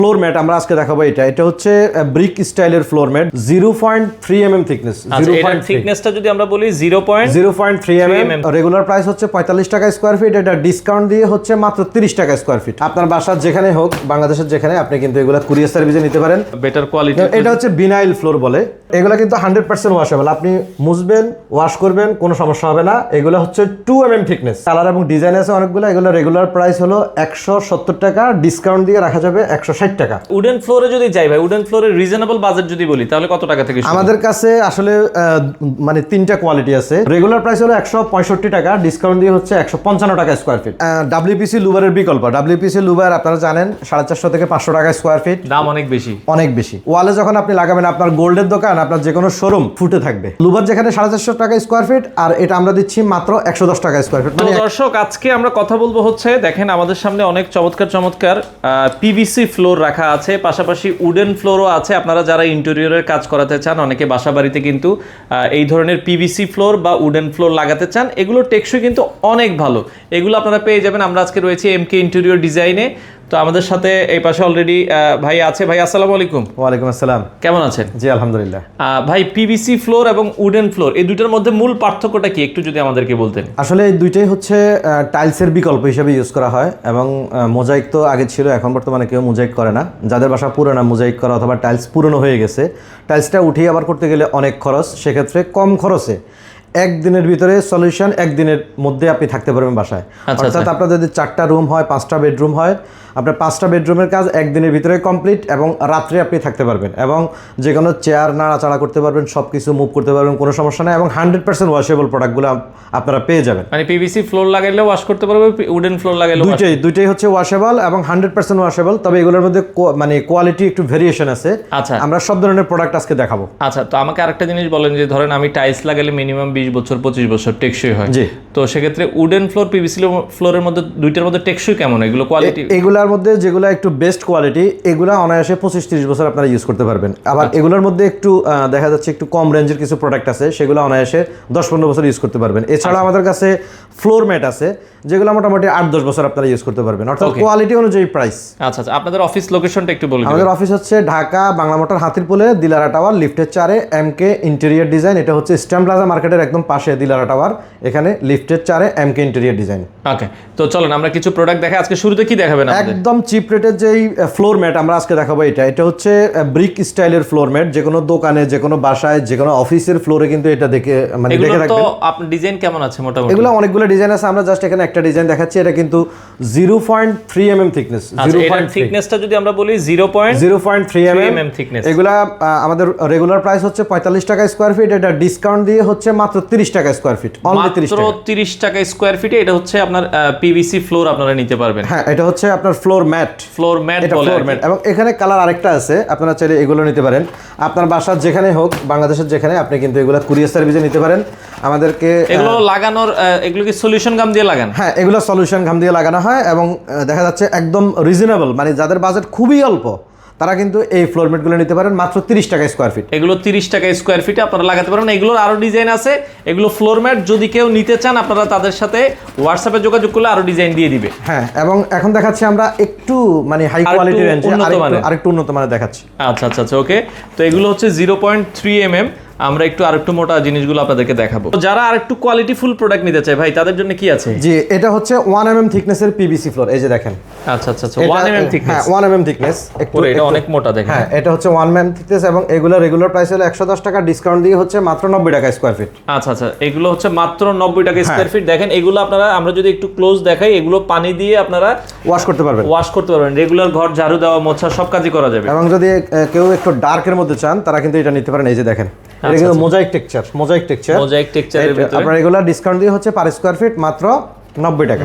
Floor mat আমরা আজকে দেখাবো। এটা হচ্ছে ব্রিক স্টাইলের ফ্লোর ম্যাট, 0.3 mm থিকনেস। এটার থিকনেসটা যদি আমরা বলি 0.3 mm। রেগুলার প্রাইস হচ্ছে 45 টাকা স্কয়ার ফিট, এটা ডিসকাউন্ট দিয়ে হচ্ছে মাত্র 30 টাকা স্কয়ার ফিট। আপনার বাসার যেখানে হোক, বাংলাদেশের যেখানে, আপনি কিন্তু এগুলা কুরিয়ার সার্ভিসে নিতে পারেন। Better quality. এটা হচ্ছে বিনাইল ফ্লোর বলে, এগুলা কিন্তু 100% ওয়াশেবল। আপনি মুছবেন, ওয়াশ করবেন, কোনো সমস্যা হবে না। এগুলো হচ্ছে 2 mm থিকনেস। কালার এবং ডিজাইন আছে অনেকগুলো। এগুলো রেগুলার প্রাইস হলো 170 টাকা, ডিসকাউন্ট দিয়ে রাখা যাবে 160 টাকা। উডেন ফ্লোরে যদি যাই ভাই, উডেন ফ্লোরের রিজনেবল বাজেট যদি বলি, তাহলে কত টাকা থেকে শুরু? আমাদের কাছে আসলে মানে 3টা কোয়ালিটি আছে। রেগুলার প্রাইস হলো 165 টাকা, ডিসকাউন্ট দিয়ে হচ্ছে 155 টাকা স্কয়ার ফিট। WPC লুবারের বিকল্প। WPC লুবার আপনারা জানেন 450 থেকে 500 টাকা স্কয়ার ফিট, দাম অনেক বেশি, অনেক বেশি। ওয়ালে যখন আপনি লাগাবেন, আপনার গোল্ডের দোকান, আপনার যে কোনো শোরুম ফুটে থাকবে। লুবার যেখানে 450 টাকা স্কয়ার ফিট, আর এটা আমরা দিচ্ছি মাত্র 110 টাকা স্কয়ার ফিট। মানে দর্শক, আজকে আমরা কথা বলবো হচ্ছে, দেখেন আমাদের সামনে অনেক চমৎকার পিভিসি ফ্লোর রাখা আছে, পাশাপাশি উডেন ফ্লোরও আছে। আপনারা যারা ইন্টেরিয়রের কাজ করাতে চান, অনেকে বাসা বাড়িতে কিন্তু এই ধরনের পিভিসি ফ্লোর বা উডেন ফ্লোর লাগাতে চান, এগুলোর টেকসই কিন্তু অনেক ভালো। এগুলো আপনারা পেয়ে যাবেন। আমরা আজকে রয়েছি এমকে ইন্টেরিয়র ডিজাইনে। তো আমাদের সাথে এই পাশে অলরেডি ভাই আছে। ভাই আসসালামু আলাইকুম। ওয়ালাইকুম আসসালাম। কেমন আছেন? জি আলহামদুলিল্লাহ। ভাই, পিভিসি ফ্লোর এবং উডেন ফ্লোর, এই দুইটার মধ্যে মূল পার্থক্যটা কি একটু যদি আমাদেরকে বলতেন। আসলে এই দুইটাই হচ্ছে টাইলসের বিকল্প হিসেবে ইউজ করা হয়, এবং মোজাইক তো আগে ছিল, এখন বর্তমানে কেউ মোজাইক করে না। যাদের বাসা পুরোনো, মোজাইক করা অথবা টাইলস পুরনো হয়ে গেছে, টাইলসটা উঠিয়ে আবার করতে গেলে অনেক খরচ। সেক্ষেত্রে কম খরচে একদিনের ভিতরে সলিউশন, একদিনের মধ্যে আপনি থাকতে পারবেন বাসায়। অর্থাৎ আপনার যদি 4টা রুম হয়, 5টা বেডরুম হয়, আপনার 5টা বেডরুমের কাজ একদিনের ভিতরে কমপ্লিট, এবং রাত্রে আপনি থাকতে পারবেন, এবং যে কোনো চেয়ার নাড়াচাড়া করতে পারবেন, সব কিছু মুভ করতে পারবেন, কোনো সমস্যা নেই, এবং 100% ওয়াশেবল প্রোডাক্টগুলো আপনারা পেয়ে যাবেন। মানে পিভিসি ফ্লোর লাগাইলেও ওয়াশ করতে পারবে, উডেন ফ্লোর লাগাইলেও দুইটাই হচ্ছে ওয়াশেবল এবং 100% ওয়াশেবল। তবে এগুলোর মধ্যে মানে কোয়ালিটি একটু ভেরিয়েশন আছে। আচ্ছা, আমরা সব ধরনের প্রোডাক্ট আজকে দেখাবো। আচ্ছা, তো আমাকে আরেকটা জিনিস বলেন, যে ধরেন আমি টাইলস লাগালে মিনিমাম 20 বছর 25 বছর টেকসই হয়। জি। তো সেক্ষেত্রে উডেন ফ্লোর, পিভিসি ফ্লোরের মধ্যে, দুইটার মধ্যে টেকসই কেমন? এগুলো কোয়ালিটি, এগুলোর মধ্যে যেগুলো একটু বেস্ট কোয়ালিটি, এগুলো অনায়াসে 25-30 বছর আপনারা ইউজ করতে পারবেন। আবার এগুলোর মধ্যে একটু দেখা যাচ্ছে একটু কম রেঞ্জের কিছু প্রোডাক্ট আছে, সেগুলো অনায়াসে 10-15 বছর ইউজ করতে পারবেন। এছাড়া আমাদের কাছে ফ্লোর ম্যাট আছে, যেগুলো মোটামুটি 8-10 বছর আপনারা ইউজ করতে পারবেন, অর্থাৎ কোয়ালিটি অনুযায়ী প্রাইস। আচ্ছা, আপনাদের অফিস লোকেশনটা একটু বলুন। আমাদের অফিস হচ্ছে ঢাকা বাংলা মোটর হাতিরপুলে, দিলারা টাওয়ার, লিফটের 4-এ, এমকে ইন্টেরিয়র ডিজাইন। এটা হচ্ছে স্ট্যাম্প প্লাজা মার্কেটের একদম পাশে দিলারা টাওয়ার, এখানে লিফটের 4-এ এমকে ইন্টেরিয়র ডিজাইন। ওকে, তো চলেন আমরা কিছু প্রোডাক্ট দেখাই। আজকে শুরুতে কি দেখাবেন? একদম চিপ রেটের যেই ফ্লোর ম্যাট আমরা আজকে দেখাবো, এটা হচ্ছে ব্রিক স্টাইলের ফ্লোর ম্যাট। যে কোনো দোকানে, যে কোনো বাসায়, যে কোনো অফিসের ফ্লোরে কিন্তু এটা দেখে মানে দেখে রাখবেন। তো আপনার ডিজাইন কেমন আছে? মোটামুটি এগুলো অনেকগুলো ডিজাইন আছে, আমরা জাস্ট এখানে একটা ডিজাইন দেখাচ্ছি। এটা কিন্তু 0.3 mm থিকনেস। এটার থিকনেসটা যদি আমরা বলি 0.3 mm থিকনেস। এগুলা আমাদের রেগুলার প্রাইস হচ্ছে 45 টাকা স্কয়ার ফিট, এটা ডিসকাউন্ট দিয়ে হচ্ছে মাত্র 30 টাকা স্কয়ার ফিট। অনলি 30 টাকা স্কয়ার ফিটে এটা হচ্ছে আপনার পিভিসি ফ্লোর আপনারা নিতে পারবেন। হ্যাঁ, এটা হচ্ছে আপনার ফ্লোর ম্যাট বলে। এবং এখানে কালার আরেকটা আছে, আপনারা চাইলে এগুলো নিতে পারেন। আপনার বাসার যেখানে হোক, বাংলাদেশের যেখানে, আপনি কিন্তু এগুলো কুরিয়ার সার্ভিসে নিতে পারেন। আমাদেরকে এগুলো লাগানোর, এগুলো কি সলিউশন গাম দিয়ে লাগান? হ্যাঁ, এগুলো সলিউশন গাম দিয়ে লাগানো হয়, এবং দেখা যাচ্ছে একদম রিজনেবল, মানে যাদের বাজেট খুবই অল্প, তারা কিন্তু এই ফ্লোর ম্যাটগুলো নিতে পারেন মাত্র 30 টাকা স্কয়ার ফিট। এগুলো 30 টাকা স্কয়ার ফিটে আপনারা লাগাতে পারবেন। এগুলোর আরো ডিজাইন আছে। এগুলো ফ্লোর ম্যাট যদি কেউ নিতে চান, আপনারা তাদের সাথে হোয়াটসঅ্যাপে যোগাযোগ করলে আরো ডিজাইন দিয়ে দিবে। হ্যাঁ, এবং এখন দেখাচ্ছি আমরা একটু মানে হাই কোয়ালিটি রেঞ্জে আরেকটু উন্নত মানের দেখাচ্ছি। আচ্ছা, ওকে। তো এগুলো হচ্ছে 0.3 mm। আমরা আরেকটু মোটা জিনিসগুলো আপনাদেরকে দেখাবো। যারা আরেকটু কোয়ালিটি ফুল প্রোডাক্ট নিতে চায় ভাই, তাদের জন্য কি আছে? জি, এটা হচ্ছে 1 mm থিকনেসের পিভিসি ফ্লোর। এই যে দেখেন। আচ্ছা, 1 mm থিকনেস। হ্যাঁ, 1 mm থিকনেস। এটা অনেক মোটা দেখেন। হ্যাঁ, এটা হচ্ছে 1 mm থিকনেস, এবং এগুলো রেগুলার প্রাইস হলো 110 টাকা, ডিসকাউন্ট দিয়ে হচ্ছে মাত্র 90 টাকা স্কয়ার ফিট। আচ্ছা, এগুলো হচ্ছে মাত্র 90 টাকা স্কয়ার ফিট। দেখেন, এগুলো আপনারা, আমরা যদি একটু ক্লোজ দেখাই, এগুলো পানি দিয়ে আপনারা ওয়াশ করতে পারবেন। রেগুলার ঘর ঝাড়ু দেওয়া, মোছা সব কাজই করা যাবে। এবং যদি কেউ একটু ডার্কের মধ্যে চান, তারা কিন্তু এটা নিতে পারেন। এই যে দেখেন, এটা কিন্তু মোজাইক টেক্সচার। আপনার রেগুলার ডিসকাউন্ট দিয়ে হচ্ছে পার স্কয়ার ফিট মাত্র 90 টাকা।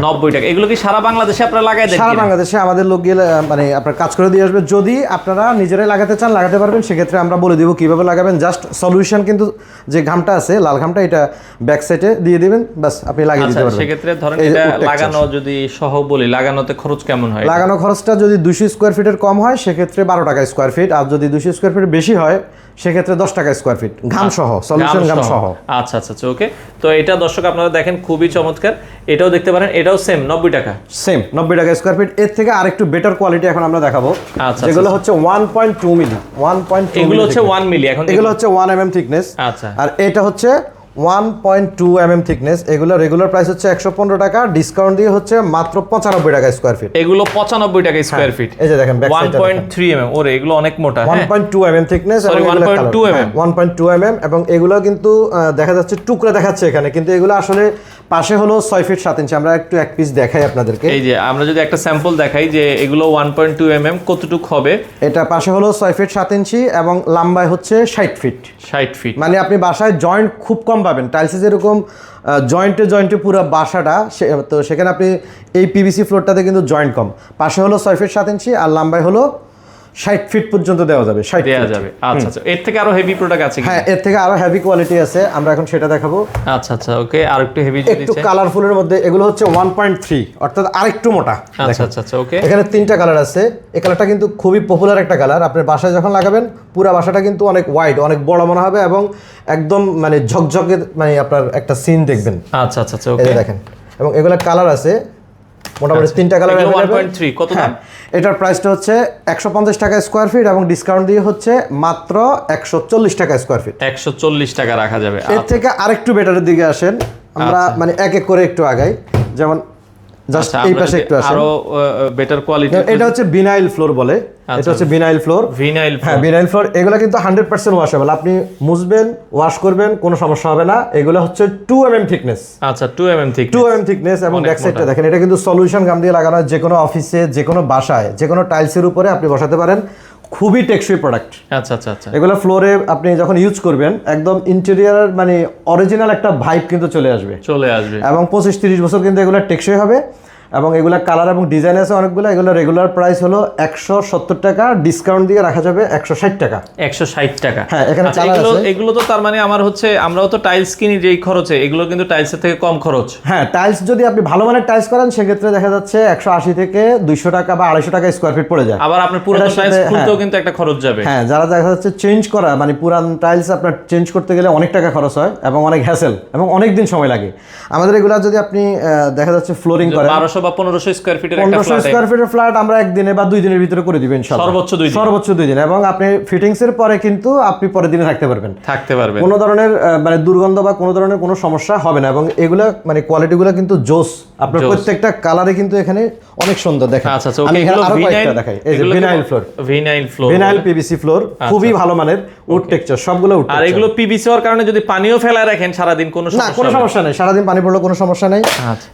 এগুলো কি সারা বাংলাদেশে আপনারা লাগাই দেন? সারা বাংলাদেশে আমাদের লোক গিয়ে মানে আপনার কাজ করে দিয়ে আসবে। যদি আপনারা নিজেরাই লাগাতে চান, লাগাতে পারবেন। সেক্ষেত্রে আমরা বলে দিব কিভাবে লাগাবেন। জাস্ট সলিউশন কিন্তু যে ঘামটা আছে, লাল ঘামটা, এটা ব্যাক সাইডে দিয়ে দিবেন, বাস আপনি লাগিয়ে দিতে পারবেন। সেক্ষেত্রে ধরেন এটা লাগানো যদি সহ বলি, লাগানোতে খরচ কেমন হয়? লাগানো খরচটা যদি 200 স্কয়ার ফিটের কম হয়, সেক্ষেত্রে 12 টাকা স্কয়ার ফিট। আর যদি 200 স্কয়ার ফিট বেশি হয়, সেক্ষেত্রে 10 টাকা স্কোয়ার ফিট, ঘাম সহ, সলিউশন ঘাম সহ। আচ্ছা আচ্ছা আচ্ছা, ওকে। তো এটা দর্শক আপনারা দেখেন খুবই চমৎকার, এটাও দেখতে পারেন, এটাও সেম 90 টাকা, সেম 90 টাকা স্কোয়ার ফিট। এর থেকে আরেকটু বেটার কোয়ালিটি এখন আমরা দেখাবো, আচ্ছা, যেগুলো হচ্ছে 1.2 মিলি, 1.2 এগুলো হচ্ছে 1 মিলি, এখন এগুলো হচ্ছে 1 mm থিকনেস। আচ্ছা, আর এটা হচ্ছে 1.2 mm থিকনেস। এগুলো রেগুলার প্রাইস হচ্ছে 115 টাকা, ডিসকাউন্ট দিয়ে হচ্ছে মাত্র 95 টাকা স্কোয়ার ফিট। এগুলো 95 টাকা স্কয়ার ফিট। এই যে দেখেন ব্যাক সাইডটা 1.3 mm, ওরে এগুলো অনেক মোটা। 1.2 mm থিকনেস এবং 1.2 mm, 1.2 mm, এবং এগুলো কিন্তু দেখা যাচ্ছে টুকরা দেখাচ্ছে এখানে, কিন্তু এগুলো আসলে পাশে হলো 6 ফিট 7 ইঞ্চি। আমরা একটু এক পিস দেখাই আপনাদেরকে। এই যে আমরা যদি একটা স্যাম্পল দেখাই যে এগুলো 1.2 mm কতটুক হবে, এটা পাশে হলো 6 ফিট 7 ইঞ্চি এবং লম্বায় হচ্ছে 60 ফিট। 60 ফিট, মানে আপনি বাসায় জয়েন্ট খুব কম পাবেন, টাইলসে যেরকম জয়েন্টে পুরো বাসাটা, তো সেখানে আপনি এই পিভিসি ফ্লোরটাতে কিন্তু জয়েন্ট কম। পাশে হলো 6 ফিট 7 ইঞ্চি আর লম্বায় হলো 60 ফিট পর্যন্ত দেওয়া যাবে, 60 দেওয়া ফিট। যাবে। আচ্ছা আচ্ছা, এর থেকে আরো হেভি প্রোডাক্ট আছে কি? হ্যাঁ, এর থেকে আরো হেভি কোয়ালিটি আছে, আমরা এখন সেটা দেখাবো। আচ্ছা আচ্ছা, ওকে। আর একটু হেভি যদি একটু কালারফুলের মধ্যে, এগুলো হচ্ছে 1.3, অর্থাৎ আরেকটু মোটা। আচ্ছা আচ্ছা আচ্ছা, ওকে। এখানে 3টা কালার আছে। এই কালারটা কিন্তু খুবই পপুলার একটা কালার। আপনার বাসায় যখন লাগাবেন পুরো বাসাটা কিন্তু অনেক ওয়াইড, অনেক বড় মনে হবে এবং একদম মানে ঝকঝকে, মানে আপনার একটা সিন দেখবেন। আচ্ছা আচ্ছা আচ্ছা, এই ওকে। যে দেখেন, এবং এগুলা কালার আছে মোটামুটি 3টা কালার। 1.3 কত দাম? এটার প্রাইসটা হচ্ছে 150 টাকা স্কোয়ার ফিট এবং ডিসকাউন্ট দিয়ে হচ্ছে মাত্র 140 টাকা স্কোয়ার ফিট। 140 টাকা রাখা যাবে। এর থেকে আরেকটু বেটারের দিকে আসেন, আমরা মানে এক এক করে একটু আগাই। যেমন জাস্ট এই পাশে একটু আসেন, আরো বেটার কোয়ালিটি। এটা হচ্ছে ভিনাইল ফ্লোর বলে, এটা হচ্ছে ভিনাইল ফ্লোর। ভিনাইল, হ্যাঁ, ভিনাইল ফ্লোর। এগুলো কিন্তু 100% ওয়াশেবল, আপনি মুছবেন, ওয়াশ করবেন, কোনো সমস্যা হবে না। এগুলো হচ্ছে 2 mm থিকনেস। আচ্ছা, 2 mm থিক, 2 mm থিকনেস এবং ব্যাক সাইডটা দেখেন, এটা কিন্তু সলিউশন গাম দিয়ে লাগানো হয়। যে কোনো অফিসে, যে কোনো বাসায়, যে কোনো টাইলসের উপরে আপনি বসাতে পারেন। খুবই টেকসই প্রোডাক্ট। আচ্ছা আচ্ছা আচ্ছা, এগুলো ফ্লোরে আপনি যখন ইউজ করবেন একদম ইন্টেরিয়ার মানে অরিজিনাল একটা ভাইব কিন্তু চলে আসবে এবং 25-30 বছর কিন্তু এগুলো টেকসই হবে। এবং এগুলা কালার এবং ডিজাইন আছে অনেকগুলো। এগুলো রেগুলার প্রাইস হলো 170 টাকা, ডিসকাউন্ট দিয়ে রাখা যাবে 160 টাকা। 160 টাকা। হ্যাঁ, এখানে আচ্ছা, কালার আছে। এগুলো তো তার মানে আমার হচ্ছে, আমরাও তো টাইলস কিনি যেই খরচে, এগুলো কিন্তু টাইলসের থেকে কম খরচ। হ্যাঁ, টাইলস যদি আপনি ভালো মানের টাইলস করেন সেক্ষেত্রে দেখা যাচ্ছে 180 থেকে 200 টাকা বা 250 টাকা স্কোয়ার ফিট পড়ে যায়। আবার আপনার পুরো টাইলস খুলতেও কিন্তু একটা খরচ যাবে। হ্যাঁ, যারা দেখা যাচ্ছে চেঞ্জ করা, মানে পুরান টাইলস আপনার চেঞ্জ করতে গেলে অনেক টাকা খরচ হয় এবং অনেক হ্যাসেল এবং অনেক দিন সময় লাগে। আমাদের এগুলা যদি আপনি দেখা যাচ্ছে ফ্লোরিং করেন 1200 বা 1500 স্কয়ার ফিটের একটা 1500 স্কয়ার ফিটের ফ্ল্যাট আমরা একদিনে বা 2 দিনের ভিতরে করে দিব ইনশাআল্লাহ। সর্বোচ্চ 2 দিন। এবং আপনি ফিটিংস এর পরে কিন্তু আপনি পরের দিনে থাকতে পারবেন। কোনো ধরনের মানে দুর্গন্ধ বা কোনো ধরনের কোনো সমস্যা হবে না। এবং এগুলা মানে কোয়ালিটিগুলো কিন্তু জোস। আপনার প্রত্যেকটা কালারে কিন্তু এখানে অনেক সুন্দর দেখেন। আচ্ছা আচ্ছা, ওকে। এগুলো আরো কয়েকটা দেখাই। এই যে vinyl floor, vinyl PVC floor, খুবই ভালো মানের, উড টেক্সচার, সবগুলো উড। আর এগুলো পিভিসি হওয়ার কারণে যদি পানিও ফেলায় রাখেন সারা দিন কোনো সমস্যা না, কোনো সমস্যা নেই, সারা দিন পানি পড়লে কোনো সমস্যা নেই।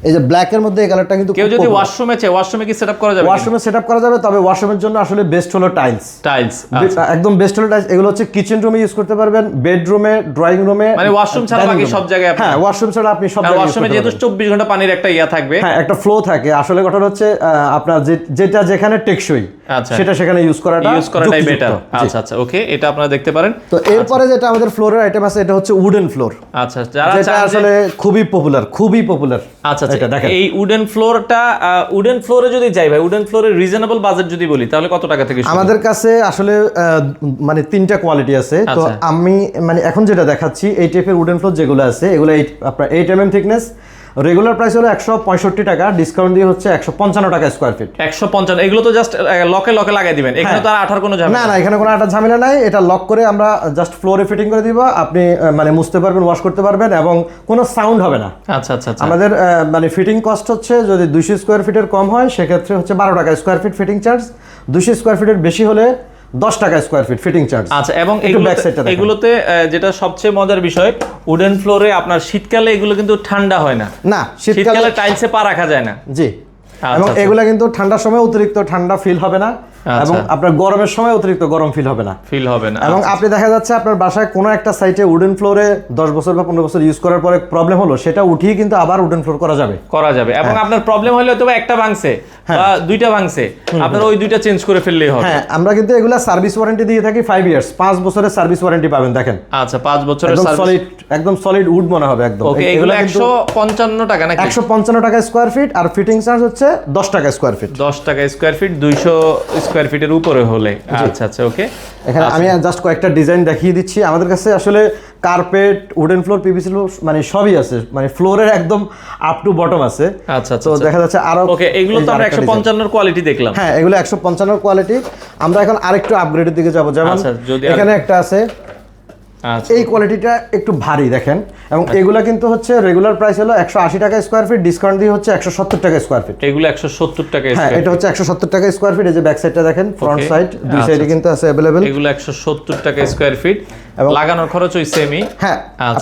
এই যে ব্ল্যাক এর মধ্যে এই কালারটা কিন্তু কেউ যদি ওয়াশরুমে চায়, ওয়াশরুমে কি সেটআপ করা যাবে? ওয়াশরুমে সেটআপ করা যাবে, তবে ওয়াশরুমের জন্য আসলে বেস্ট হলো টাইলস। একদম বেস্ট হলো টাইলস। এগুলো হচ্ছে কিচেন রুমে ইউজ করতে পারবেন, বেডরুমে, ড্রয়িং রুমে, মানে ওয়াশরুম ছাড়া বাকি সব জায়গায়। হ্যাঁ, ওয়াশরুম ছাড়া আপনি সব জায়গায়। ওয়াশরুমে যেহেতু 24 ঘন্টা পানির একটা ইয়া থাকবে, হ্যাঁ, একটা ফ্লো থাকে। আসলে ঘটনা হচ্ছে আপনার যেটা যেখানে টেকসই সেটা সেখানে ইউজ করাটাই বেটার। আচ্ছা আচ্ছা, ওকে। এটা আপনারা দেখতে পারেন। তো এরপরে যেটা আমাদের ফ্লোরের আইটেম আছে, এটা হচ্ছে উডেন ফ্লোর। আচ্ছা, যারা যেটা আসলে খুবই পপুলার। আচ্ছা আচ্ছা, এই উডেন ফ্লোরটা, উডেন ফ্লোরে যদি যাই ভাই, উডেন ফ্লোরের রিজনেবল বাজেট যদি বলি তাহলে কত টাকা থেকে শুরু? আমাদের কাছে আসলে মানে 3টা কোয়ালিটি আছে। তো আমি মানে এখন যেটা দেখাচ্ছি এই টাইপের উডেন ফ্লোর যেগুলো আছে, এগুলো আপনার 8 mm থিকনেস। রেগুলার প্রাইস হলো 165 টাকা, ডিসকাউন্ট দিয়ে হচ্ছে 155 টাকা স্কয়ার ফিট। 155। এগুলো তো জাস্ট লকে লাগাই দিবেন, এখানে তো আর আঠার কোনো ঝামেলা না। এখানে কোনো আঠার ঝামেলা নাই। এটা লক করে আমরা জাস্ট ফ্লোরে ফিটিং করে দিব। আপনি মানে মুছতে পারবেন, ওয়াশ করতে পারবেন এবং কোনো সাউন্ড হবে না। আচ্ছা আচ্ছা, আমাদের মানে ফিটিং কস্ট হচ্ছে যদি 200 স্কয়ার ফিটের কম হয় সেক্ষেত্রে হচ্ছে 12 টাকা square feet fitting charge. 200 square ফিটের বেশি হলে 10 টাকা স্কয়ার ফিট ফিটিং চার্জ। আচ্ছা, এবং এগুলোতে যেটা সবচেয়ে মজার বিষয়, উডেন ফ্লোরে আপনার শীতকালে এগুলো কিন্তু ঠান্ডা হয় না। না, শীতকালে টাইলসে পা রাখা যায় না। জি, এবং এগুলা কিন্তু ঠান্ডার সময় অতিরিক্ত ঠান্ডা ফিল হবে না এবং আপনার গরমের সময় অতিরিক্ত গরম ফিল হবে না। এবং আপনি দেখা যাচ্ছে আপনার বাসায় কোনো একটা সাইটে উডেন ফ্লোরে 10 বছর বা 15 বছর ইউজ করার পরে প্রবলেম হলো, সেটা উঠিয়ে কিন্তু আবার উডেন ফ্লোর করা যাবে। এবং আপনার প্রবলেম হলে হয়তো একটা ভাঙছে বা দুইটা ভাঙছে, আপনার ওই দুইটা চেঞ্জ করে ফেললেই হবে। হ্যাঁ, আমরা কিন্তু এগুলা সার্ভিস ওয়ারেন্টি দিয়ে থাকি 5 ইয়ার্স, 5 বছরের সার্ভিস ওয়ারেন্টি পাবেন। দেখেন, আচ্ছা, 5 বছরের সার্ভিস, একদম সলিড উড মনে হবে একদম। ওকে, এগুলো 155 টাকা নাকি? 155 টাকা স্কয়ার ফিট আর ফিটিং চার্জ হচ্ছে 10 টাকা স্কয়ার ফিট। 10 টাকা স্কয়ার ফিট, 200 স্কয়ার ফিটের উপরে হলে। আচ্ছা আচ্ছা, ওকে। এখানে আমি জাস্ট কয়েকটা ডিজাইন দেখিয়ে দিচ্ছি। আমাদের কাছে আসলে carpet, wooden floor, PVC floor মানে সবই আছে, মানে ফ্লোরের একদম আপ টু বটম আছে। আচ্ছা আচ্ছা, তো দেখা যাচ্ছে আরো ওকে, এগুলো তো আমরা 155 এর কোয়ালিটি দেখলাম। হ্যাঁ, এগুলো 155 কোয়ালিটি। আমরা এখন আরেকটু আপগ্রেডের দিকে যাব, যেমন এখানে একটা আছে। এই কোয়ালিটিটা একটু ভারী দেখেন, এবং এগুলা কিন্তু হচ্ছে রেগুলার প্রাইস হলো 180 টাকা স্কয়ার ফিট, ডিসকাউন্ট দিয়ে হচ্ছে 170 টাকা স্কয়ার ফিট। এগুলো 170 টাকা হ্যাঁ, এটা হচ্ছে 170 টাকা স্কয়ার ফিট। এই যে ব্যাক সাইডটা দেখেন, ফ্রন্ট সাইড দুই সাইডে কিন্তু আছে अवेलेबल। এগুলো 170 টাকা স্কয়ার ফিট, লাগানোর খরচ ওই সেমই। হ্যাঁ,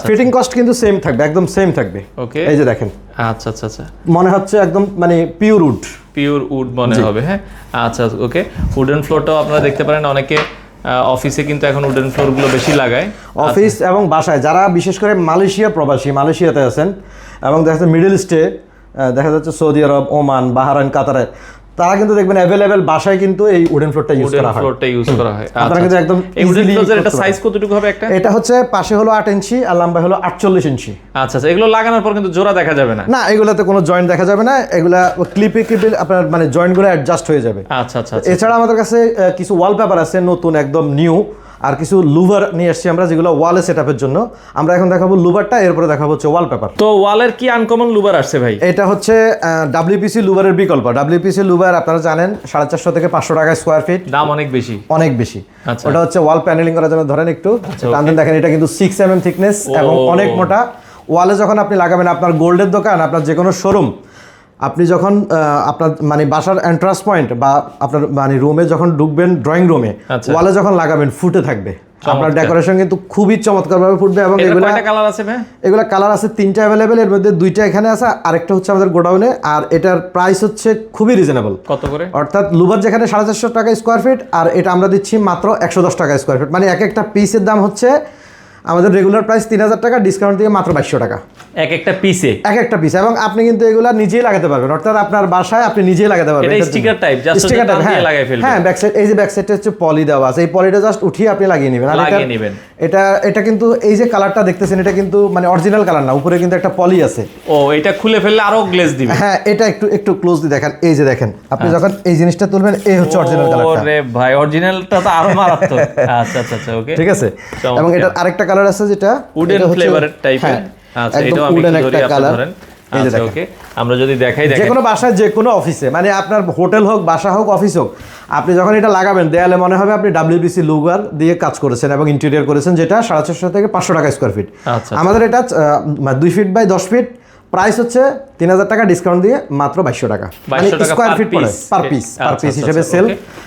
ফিটিং কস্ট কিন্তু সেম থাকবে, একদম সেম থাকবে। ওকে, এই যে দেখেন। আচ্ছা আচ্ছা আচ্ছা, মনে হচ্ছে একদম মানে পিওর উড, পিওর উড মনে হবে। হ্যাঁ, আচ্ছা ওকে। উডেন ফ্লোরটাও আপনারা দেখতে পারেন, অনেকে অফিসে কিন্তু এখন উডেন ফ্লোরগুলো বেশি লাগায়, অফিস এবং বাসায়। যারা বিশেষ করে মালয়েশিয়া প্রবাসী, মালয়েশিয়াতে আছেন এবং দেখা যাচ্ছে মিডল ইস্টে, দেখা যাচ্ছে সৌদি আরব, ওমান, বাহরাইন, কাতারে, তারা কিন্তু দেখবেন अवेलेबल বাসায় কিন্তু এই উডেন ফ্লোরটা ইউজ করা হয়। ফ্লোরটা ইউজ করা হয়। আপনারা কিন্তু একদম এই উডেন ফ্লোরের এটা সাইজ কতটুকু হবে একটা? এটা হচ্ছে পাশে হলো 8 ইঞ্চি আর লম্বা হলো 48 ইঞ্চি। আচ্ছা আচ্ছা, এগুলো লাগানোর পর কিন্তু জোড়া দেখা যাবে না? না, এগুলাতে কোনো জয়েন্ট দেখা যাবে না, এগুলা ক্লিপে আপনার মানে জয়েন্টগুলো অ্যাডজাস্ট হয়ে যাবে। আচ্ছা আচ্ছা। এছাড়া আমাদের কাছে কিছু ওয়ালপেপার আছে নতুন, একদম নিউ, আর কিছু লুভার নিয়ে আসছি আমরা, যেগুলো ওয়ালে সেটআপের জন্য। আমরা এখন দেখাবো লুভারটা, এরপরে দেখাবো হচ্ছে ওয়ালপেপার। তো ওয়ালের কি আনকমন লুভার আসছে ভাই? এটা হচ্ছে ডাব্লিউপিসি লুভারের বিকল্প। ডাব্লিউপিসি লুভার আপনারা জানেন 450 থেকে 500 টাকা স্কয়ার ফিট, দাম অনেক বেশি, অনেক বেশি। আচ্ছা, ওটা হচ্ছে ওয়াল প্যানেলিং করার জন্য। ধরেন একটু টানদেন, দেখেন এটা কিন্তু 6 mm থিকনেস এবং অনেক মোটা। ওয়ালে যখন আপনি লাগাবেন, আপনার গোল্ডের দোকান, আপনার যে কোনো শোরুম, আপনি যখন আপনার মানে বাসার এন্ট্রান্স পয়েন্ট বা আপনার মানে রুমে যখন ঢুকবেন, ড্রয়িং রুমে ওয়ালে যখন লাগাবেন ফুটে থাকবে। আপনার ডেকোরেশন কিন্তু খুবই চমৎকারভাবে ফুটবে। এবং এগুলো কালার আছে ভাই? এগুলো কালার আছে 3টা अवेलेबल, এর মধ্যে 2টা এখানে আছে, আরেকটা হচ্ছে আমাদের গোডাউনে। আর এটার প্রাইস হচ্ছে খুবই রিজনেবল। কত করে? অর্থাৎ লুভার যেখানে 450 টাকা স্কয়ার ফিট, আর এটা আমরা দিচ্ছি মাত্র 110 টাকা স্কয়ার ফিট। মানে এক একটা পিসের দাম হচ্ছে আমাদের রেগুলার প্রাইস 3000 টাকা, ডিসকাউন্ট দিয়ে মাত্র 2200 টাকা এক একটা পিসে। এক একটা পিস। এবং আপনি কিন্তু এগুলা নিজেই লাগাতে পারবেন, অর্থাৎ আপনার বাসায় আপনি নিজেই লাগাতে পারবেন। এটা sticker type, just sticker type, দিয়ে লাগাই ফেলবেন। হ্যাঁ, ব্যাক সাইড, এই যে ব্যাক সাইডটা হচ্ছে পলি দেওয়া আছে, এই পলিটা জাস্ট উঠিয়ে আপনি লাগিয়ে নেবেন। আর এটা কিন্তু এই যে কালারটা দেখতেছেন, এটা কিন্তু মানে অরিজিনাল কালার না, উপরে কিন্তু একটা পলি আছে। ও, এটা খুলে ফেললে আরো গ্লেজ দিবে? হ্যাঁ, এটা একটু ক্লোজলি দেখেন। এই যে দেখেন, আপনি যখন এই জিনিসটা তুলবেন, এই হচ্ছে অরিজিনাল কালারটা। ওরে ভাই, অরিজিনালটা তো আরো মারাত্মক। আচ্ছা আচ্ছা আচ্ছা, ওকে, ঠিক আছে। এবং এটা আরেকটা কালার আছে যেটা উডেন ফ্লেভারের টাইপের। আচ্ছা, এটাও আমি একটু ধরি, আপনি ধরেন। আচ্ছা, ওকে, আমরা যদি দেখাই, যে কোনো বাসায়, যে কোনো অফিসে, মানে আপনার হোটেল হোক, বাসা হোক, অফিস হোক, আপনি যখন এটা লাগাবেন, দেয়ালে মনে হবে আপনি ডাব্লিউপিসি লুভার দিয়ে কাজ করেছেন এবং ইন্টেরিয়র করেছেন, যেটা 450 থেকে 500 টাকা স্কয়ার ফিট। আমাদের এটা 2 ফিট বাই 10 ফিট, প্রাইস হচ্ছে 3000 টাকা, ডিসকাউন্ট দিয়ে মাত্র 2200 টাকা। মানে স্কয়ার ফিট পড়ে পার পিস হিসেবে সেল।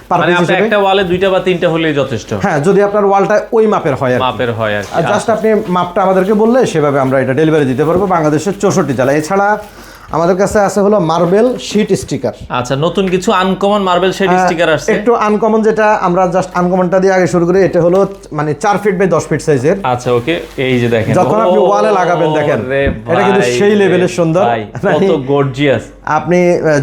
পার পিস হিসেবে একটা ওয়ালে 2টা বা 3টা হলেই যথেষ্ট। হ্যাঁ, যদি আপনার ওয়ালটা ওই মাপের হয়, আর জাস্ট আপনি মাপটা আমাদেরকে বললে সেভাবে আমরা এটা ডেলিভারি দিতে পারবো বাংলাদেশের 64 জেলা। এছাড়া আমাদের কাছে আছে হলো মার্বেল শীট স্টিকার। আচ্ছা, নতুন কিছু আনকমন মার্বেল শীট স্টিকার আসছে। একটু আনকমন, যেটা আমরা জাস্ট আনকমনটা দিয়ে আগে শুরু করি। এটা হলো মানে 4 ফিট বাই 10 ফিট সাইজের। আচ্ছা, ওকে, এই যে দেখেন, যখন আপনি ওয়ালে লাগাবেন, দেখেন এটা কিন্তু সেই লেভেলের সুন্দর, কত গর্জিয়াস। আপনি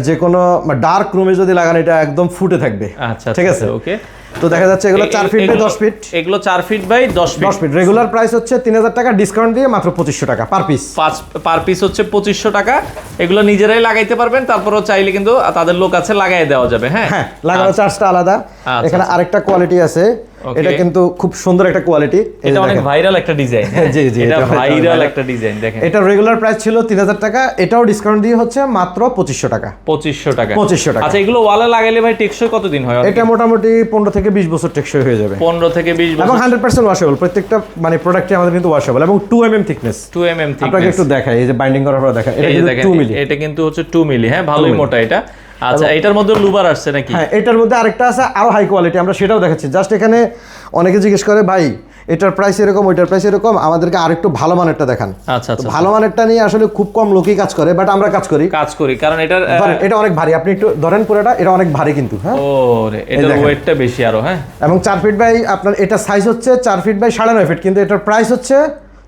যে কোনো ডার্ক রুমে যদি লাগান, এটা একদম ফুটে থাকবে। আচ্ছা, ঠিক আছে, ওকে। তো দেখা যাচ্ছে এগুলো 4 ফিট বাই 10 ফিট। এগুলো 4 feet by 10 feet. Regular price হচ্ছে 3000 টাকা, ডিসকাউন্ট দিয়ে মাত্র 2500 টাকা পার পিস। পার পিস হচ্ছে 2500 টাকা। এগুলো নিজেরাই লাগাইতে পারবেন, তারপরও চাইলে কিন্তু তাদের লোক আছে, লাগাই দেওয়া যাবে। হ্যাঁ, লাগানো চার্জটা আলাদা। এখানে আরেকটা কোয়ালিটি আছে, এটা কিন্তু খুব সুন্দর একটা কোয়ালিটি। এটা অনেক ভাইরাল একটা ডিজাইন। জি জি, এটা ভাইরাল একটা ডিজাইন। দেখেন, এটা রেগুলার প্রাইস ছিল 3000 টাকা, এটাও ডিসকাউন্ট দিয়ে হচ্ছে মাত্র 2500 টাকা। 2500 টাকা। আচ্ছা, এগুলো ওয়ালে লাগাইলে ভাই টেকসই কতদিন হয়? এটা মোটামুটি 15 থেকে 20 বছর টেকসই হয়ে যাবে। 15 থেকে 20 বছর, এবং 100% ওয়াশেবল। প্রত্যেকটা মানে প্রোডাক্টে আমাদের কিন্তু ওয়াশেবল, এবং 2 mm থিকনেস। 2 mm thickness. আপনাকে একটু দেখাই, এই যে বাইন্ডিং করার পর দেখেন, এটা কিন্তু 2 মিলি। এটা কিন্তু হচ্ছে 2 মিলি। হ্যাঁ, ভালোই মোটা এটা। আচ্ছা, এটার মধ্যে লুভার আসছে নাকি? হ্যাঁ, এটার মধ্যে আরেকটা আছে আরো হাই কোয়ালিটি, আমরা সেটাও দেখাচ্ছি। জাস্ট এখানে অনেকে জিজ্ঞেস করে, ভাই এটার প্রাইস এরকম, ওইটার প্রাইস এরকম, আমাদেরকে আরেকটু ভালো মানেরটা দেখান। আচ্ছা আচ্ছা, ভালো মানেরটা নিয়ে আসলে খুব কম লোকই কাজ করে, বাট আমরা কাজ করি, কারণ এটা অনেক ভারী। আপনি একটু ধরেন পুরোটা, এটা অনেক ভারী কিন্তু। হ্যাঁ, ওরে, এটার ওয়েটটা বেশি আরো। হ্যাঁ, এবং 4 ফিট বাই আপনার এটা সাইজ হচ্ছে 4 ফিট বাই 9.5 ফিট, কিন্তু এটার প্রাইস হচ্ছে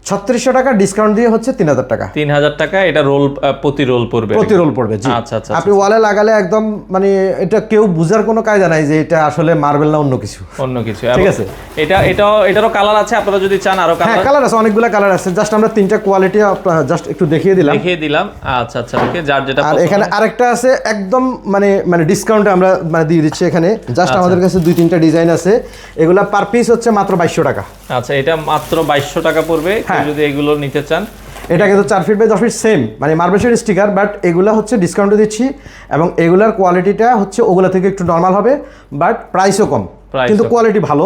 3600 টাকা ডিসকাউন্ট দিয়ে হচ্ছে 3000 টাকা। 3000 টাকা এটা রোল প্রতি রোল পড়বে। প্রতি রোল পড়বে, জি। আচ্ছা আচ্ছা, আপনি ওয়ালে লাগালে একদম মানে এটা কেউ বুঝার কোনো কায়দা নাই যে এটা আসলে মার্বেল না অন্য কিছু। অন্য কিছু, ঠিক আছে। এটারও কালার আছে, আপনারা যদি চান আরো হ্যাঁ, কালার আছে, অনেকগুলো কালার আছে। জাস্ট আমরা 3টা কোয়ালিটি জাস্ট একটু দেখিয়ে দিলাম। আচ্ছা আচ্ছা, ওকে, যার যেটা আর এখানে আরেকটা আছে একদম মানে ডিসকাউন্টে আমরা মানে দিয়ে দিচ্ছি এখানে। জাস্ট আমাদের কাছে 2-3টা ডিজাইন আছে, এগুলা পার পিস হচ্ছে মাত্র 2200 টাকা। আচ্ছা, এটা মাত্র 2200 টাকা পড়বে যদি এগুলো নিতে চান। এটা কিন্তু 4 ফিট বাই 10 ফিট সেম, মানে মার্বেল শেড স্টিকার, বাট এগুলা হচ্ছে ডিসকাউন্টে দিচ্ছি এবং এগুলার কোয়ালিটিটা হচ্ছে ওগুলা থেকে একটু নরমাল হবে, বাট প্রাইসও কম, কিন্তু কোয়ালিটি ভালো।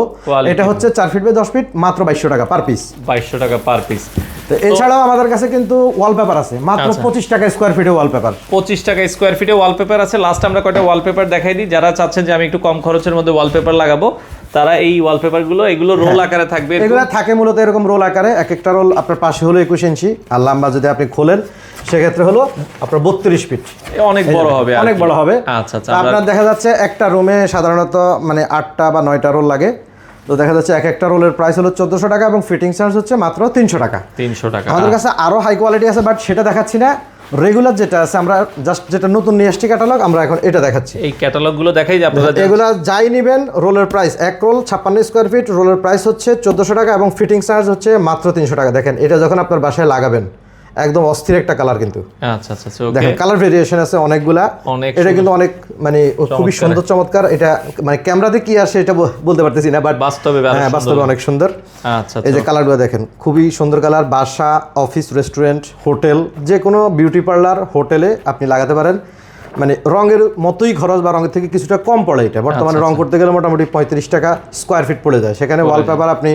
এটা হচ্ছে 4 ফিট বাই 10 ফিট, মাত্র 2200 টাকা পার পিস। 2200 টাকা পার পিস। তো এছাড়াও আমাদের কাছে কিন্তু ওয়ালপেপার আছে মাত্র 25 টাকা স্কয়ার ফিটে ওয়ালপেপার। 25 টাকা স্কয়ার ফিটে ওয়ালপেপার আছে। লাস্ট আমরা কয়টা ওয়ালপেপার দেখাই দিই, যারা চাচ্ছেন যে আমি একটু কম খরচের মধ্যে ওয়ালপেপার লাগাবো, তারা এই ওয়ালপেপারগুলো, এগুলো রোল আকারে থাকবে। এগুলো থাকে মূলত এরকম রোল আকারে, এক একটা রোল আপনার পাশে হলো 21 ইঞ্চি, আর লম্বা যদি আপনি খোলেন সেক্ষেত্রে হলো আপনার 32 ফিট। অনেক বড় হবে, অনেক বড় হবে। আচ্ছা আচ্ছা, আপনার দেখা যাচ্ছে একটা রুমে সাধারণত মানে 8টা বা 9টা রোল লাগে, তো দেখা যাচ্ছে এক একটা রোলের প্রাইস হলো 1400 টাকা এবং ফিটিং চার্জ হচ্ছে মাত্র 300 টাকা। 300 টাকা। আমাদের কাছে আরো হাই কোয়ালিটি আছে, বাট সেটা দেখাচ্ছি না। রেগুলার যেটা আছে, আমরা জাস্ট যেটা নতুন নিয়ে আসছি ক্যাটালগ, আমরা এখন এটা দেখাচ্ছি। এই ক্যাটালগুলো দেখাই যে আপনারা এগুলা যাই নেবেন, রোলের প্রাইস এক রোল 56 স্কয়ার ফিট, রোলের প্রাইস হচ্ছে 1400 টাকা এবং ফিটিং চার্জ হচ্ছে মাত্র 300 টাকা। দেখেন এটা যখন আপনার বাসায় লাগাবেন একদম অস্থির একটা কালার কিন্তু। আচ্ছা আচ্ছা, দেখেন কালার ভেরিয়েশন আছে অনেকগুলা, এটা কিন্তু অনেক মানে খুবই সুন্দর চমৎকার। এটা মানে ক্যামেরাতে কি আসে এটা বলতে পারতেছি না, বাট বাস্তবে বাস্তবে অনেক সুন্দর। আচ্ছা, এই যে কালারগুলো দেখেন, খুবই সুন্দর কালার। বাসা, অফিস, রেস্টুরেন্ট, হোটেল, যে কোনো বিউটি পার্লার, হোটেলে আপনি লাগাতে পারেন। মানে রঙের মতোই খরচ বা রঙের থেকে কিছুটা কম পড়ে। এটা বর্তমানে রং করতে গেলে মোটামুটি 35 টাকা স্কোয়ার ফিট পড়ে যায়। সেখানে ওয়ালপেপার আপনি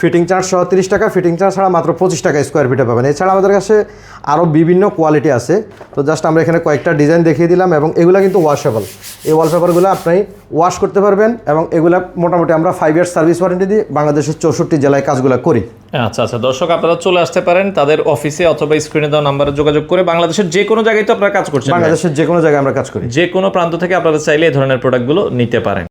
ফিটিং চার্জ সহ 30 টাকা, ফিটিং চার্জ ছাড়া মাত্র 25 টাকা স্কোয়ার ফিটে পাবেন। এছাড়া আমাদের কাছে আরও বিভিন্ন কোয়ালিটি আছে। তো জাস্ট আমরা এখানে কয়েকটা ডিজাইন দেখিয়ে দিলাম এবং এগুলো কিন্তু ওয়াশেবল। এই ওয়ালপেপারগুলো আপনি ওয়াশ করতে পারবেন এবং এগুলো মোটামুটি আমরা 5 ইয়ার্স সার্ভিস ওয়ারেন্টি দিয়ে বাংলাদেশের 64 জেলায় কাজগুলো করি। আচ্ছা আচ্ছা, দর্শক আপনারা চলে আসতে পারেন তাদের অফিসে অথবা স্ক্রিনে দেওয়া নাম্বারে যোগাযোগ করে। বাংলাদেশের যে কোনো জায়গায় তো আপনারা কাজ করছেন? বাংলাদেশের যে কোনো জায়গায় আমরা কাজ করি। যে কোনো প্রান্ত থেকে আপনারা চাইলে এই ধরনের প্রোডাক্টগুলো নিতে পারেন।